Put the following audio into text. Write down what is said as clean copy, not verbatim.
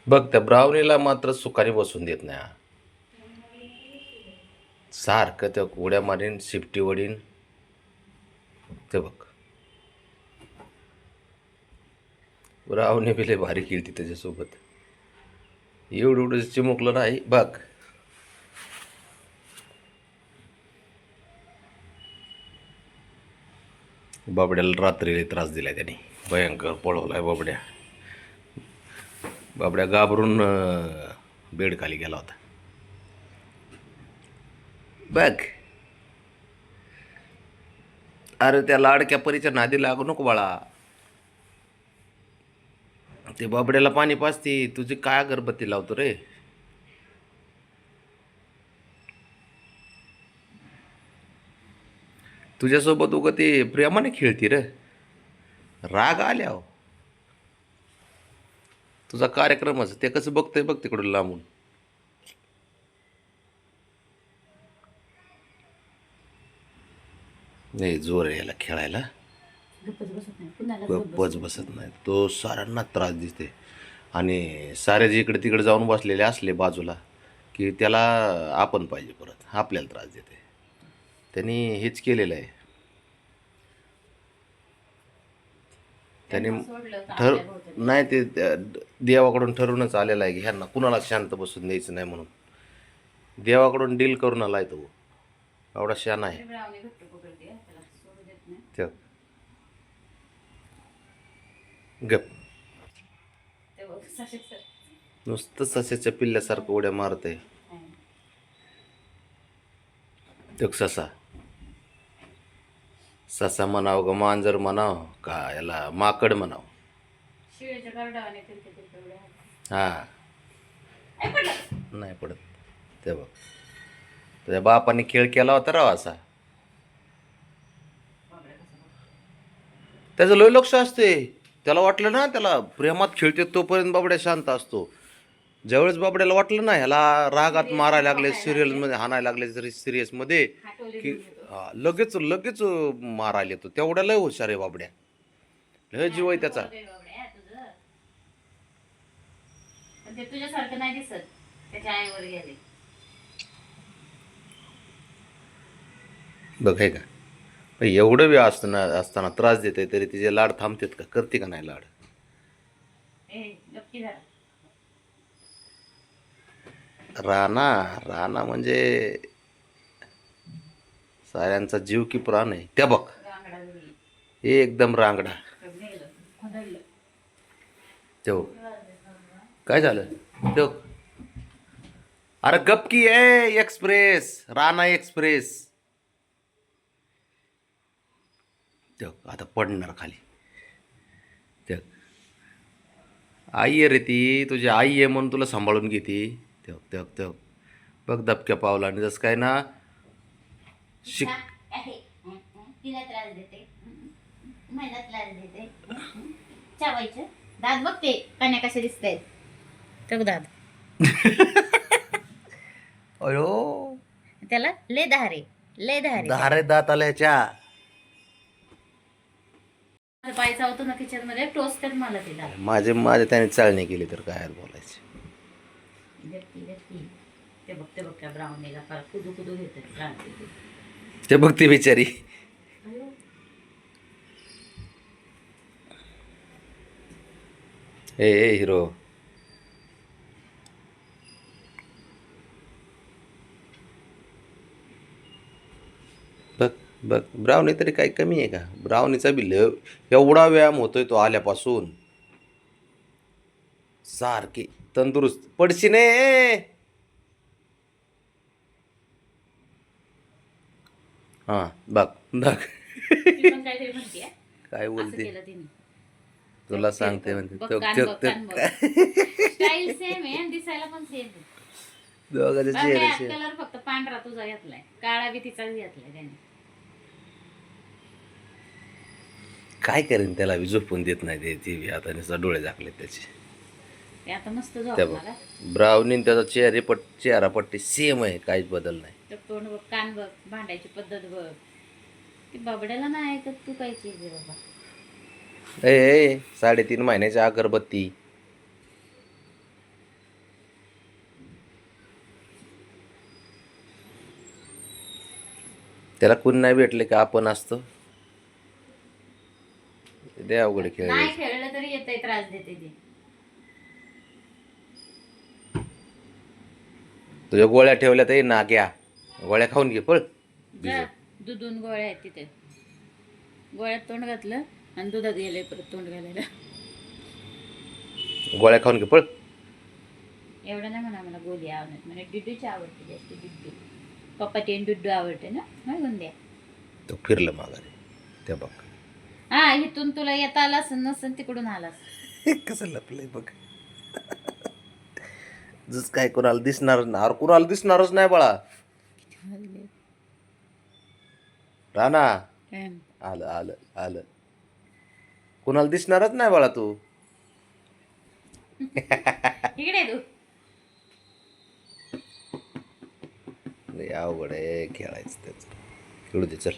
बघ त्या ब्राउनीला मात्र सुखाने बसून देत नाही हा. सारखं त्या उड्या मारीन शिफ्टी वडीन. ते बघ ब्राउनी बिले भारी खेळती त्याच्यासोबत. एवढं एवढं चिमुकलं नाही बघ. बाबड्याला रात्री त्रास दिलाय त्याने. भयंकर पळवलाय बाबड्या. बाबड्या घाबरून बेड खाली गेला होता. बघ अरे त्या लाडक्या परीच्या नादी लागू नको बाळा. ते बाबड्याला पाणी पाजते तुझी काय अगरबत्ती लावतो रे. तुझ्यासोबत उगं ते प्रेमाने खेळती रे. राग आल्या तुझा कार्यक्रमच ते कसं बघतंय बघ तिकडून लांबून. नाही जोर आहे याला खेळायला. गप्पच बसत नाही तो. साऱ्यांना त्रास देते आणि सारे जे इकडे तिकडे जाऊन बसलेले असले बाजूला की त्याला आपण पाहिजे परत आपल्याला त्रास देते. त्यांनी हेच केलेलं आहे. त्यांनी नाही ते देवाकडून ठरूनच आलेलं आहे की ह्यांना कुणाला शांत बसून द्यायचं नाही म्हणून. देवाकडून डील करून आलाय तो. एवढा शान आहे ते. गप नुसतं सशाच्या पिल्ल्यासारखं उड्या मारतंय तो. ससा म्हणाव ग मांजर म्हणाव का याला माकड म्हणाव. हा नाही पडत. ते बघ तुझ्या बापाने खेळ केला होता राव असा. त्याचं लय लक्ष असते. त्याला वाटलं ना त्याला प्रेमात खेळते तोपर्यंत बाबड्या शांत असतो. ज्यावेळेस बाबड्याला वाटलं ना ह्याला रागात मारायला लागले सिरियलमध्ये हाणायला लागले जरी सिरियसमध्ये की लगेच लगेच मारायला येतो. तेवढ्या लय हुशार आहे बाबड्या. लय जीव आहे त्याचा. तुझ्यासारखं नाही दिसत त्याच्या आईवर गेले. बघ आहे का एवढं वेळ असताना त्रास देते तरी तिचे लाड थांबतात का. करते का नाही लाड. राणा राणा म्हणजे साऱ्यांचा जीव की प्राण आहे. त्या बघ एकदम रांगडा. तेव काय झालं तेव. अरे गपकी आहे एक्सप्रेस राणा एक्सप्रेस. तेव आता पडणार खाली. तेव आई आहे रे ती तुझी आई आहे म्हणून तुला सांभाळून घेते. तेव तेव तेव बघ दबक्या पावला आणि जसं काय ना शिक. तिला त्रास देते मला त्रास देते. चावायचं दात बघते कन्या कसे दिसतायत. तो दात अयो त्याला ले धारे ले धारे धारे दात आल्याच्या. पायचा होतो ना किचन मध्ये टोचतात मला तिला. माझे त्याने चालणी केली तर काय बोलायचं. ते बघते बघ ब्राउनीला कुदू कुदू घेते. ते बघते बिचारी. ए हिरो बघ बघ ब्राउनी तरी काही कमी आहे का. ब्राउनीचा बी एवढा व्यायाम होतोय तो आल्यापासून. सारखी तंदुरुस्त पडशी ने. हा बघ बघ काय बोलते तुला सांगते म्हणते दोघांचे चेहरे कलर फक्त पांढरा तुझा घेतलाय काळा बी तिचा घेतलाय त्याने. काय करेन त्याला बी झोपून देत नाही ते बी आता नुसता डोळे झाकले त्याचे. ते आता मस्त ब्राउनी त्याचा चेहरा पट्टी सेम आहे काहीच बदल नाही. तोंड बघ कान बघ भांडायची पद्धत बघ. ती बाबड्याला नाही ऐकत तू काय चीज आहे बाबा. 3.5 महिन्याची अगरबत्ती. त्याला कोणी नाही भेटले की आपण असतो. दे अवघड खेळ. नाही खेळलं तरी येतंय, त्रास देते ते. तुझ्या गोळ्या ठेवल्या तर ना घ्या, गोळ्या खाऊन घे पळ. जा, दुधून गोळ्या आहेत तिथे. गोळ्यात तोंड घातलं आणि दुधात गेलंय परत तोंड घालायला. गोळ्या खाऊन घे पळ. एवढं नाही म्हणा मला गोली आवडत, म्हणजे डिड्डूची आवडते जास्त. डिड्डू पप्पा ते डिड्डू आवडते ना, म्हणून द्या. तो फिरलं माघारी ते बघ. हा, इथून तुला येता आला नसन तिकडून आलास. कसं लपलंय बघ. जस काय कोणाला दिसणार ना, कोणाला दिसणारच नाही बाळा. राणा आलं आलं आलं. कोणाला दिसणारच नाही बाळा तू. इकडे तू. लय अवघड आहे खेळायचं त्याचं. खेळू दे चल.